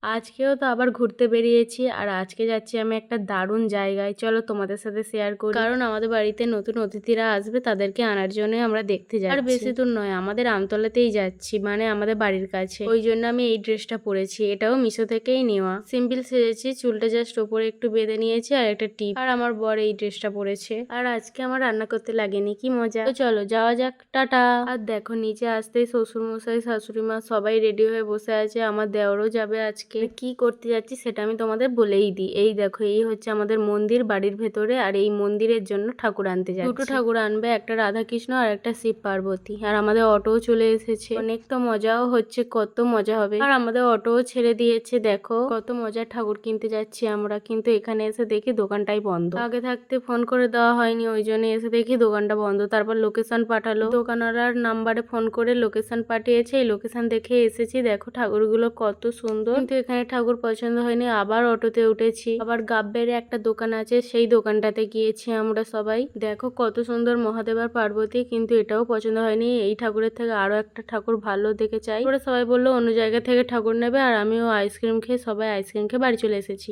আজকেও তো আবার ঘুরতে বেরিয়েছি, আর আজকে যাচ্ছি আমি একটা দারুণ জায়গায়। চলো তোমাদের সাথে শেয়ার করি, কারণ আমাদের বাড়িতে নতুন অতিথিরা আসবে, তাদেরকে আনার জন্য আমরা দেখতে যাচ্ছি। আর বেশি দূর নয়, আমাদের আমতলাতেই যাচ্ছি, মানে আমাদের বাড়ির কাছে। ওই জন্য আমি এই ড্রেসটা পরেছি, এটাও মিশো থেকেই নেওয়া। সিম্পল সেজেছি, চুলটা জাস্ট ওপরে একটু বেঁধে নিয়েছি আর একটা টিপ। আর আমার বর এই ড্রেসটা পরেছে। আর আজকে আমার রান্না করতে লাগেনি, কি মজা। তো চলো যাওয়া যাক, টাটা। আর দেখো নিচে আসতেই শ্বশুর মশাই শাশুড়ি মা সবাই রেডি হয়ে বসে আছে। আমার দেওরও যাবে আজকে। কি করতে যাচ্ছি সেটা আমি তোমাদের বলেই দিই। এই দেখো, এই হচ্ছে আমাদের মন্দির বাড়ির ভেতরে, আর এই মন্দিরের জন্য ঠাকুর আনতে যাচ্ছি। দুটো ঠাকুর আনবে, একটা রাধাকৃষ্ণ আর একটা শিব পার্বতী। আর আমাদের অটোও চলে এসেছে, অনেক তো মজাও হচ্ছে, কত মজা হবে। আর আমাদের অটোও ছেড়ে দিয়েছে, দেখো কত মজার ঠাকুর কিনতে যাচ্ছি আমরা। কিন্তু এখানে এসে দেখি দোকানটাই বন্ধ। আগে থাকতে ফোন করে দেওয়া হয়নি, ওই জন্য এসে দেখি দোকানটা বন্ধ। তারপর লোকেশন পাঠালো, দোকানওয়ালার নাম্বারে ফোন করে লোকেশন পাঠিয়েছে। এই লোকেশন দেখে এসেছি। দেখো ঠাকুরগুলো কত সুন্দর, কিন্তু এখানে ঠাকুর পছন্দ হয়নি। আবার অটোতে উঠেছি, আবার গাব্বেরে একটা দোকান আছে, সেই দোকানটাতে গিয়েছি আমরা সবাই। দেখো কত সুন্দর মহাদেব আর পার্বতী, কিন্তু এটাও পছন্দ হয়নি। এই ঠাকুরের থেকে আরো একটা ঠাকুর ভালো দেখে চাই। ওরা সবাই বললো অন্য জায়গা থেকে ঠাকুর নেবে, আর আমিও আইসক্রিম খেয়ে সবাই আইসক্রিম খেয়ে বাড়ি চলে এসেছি।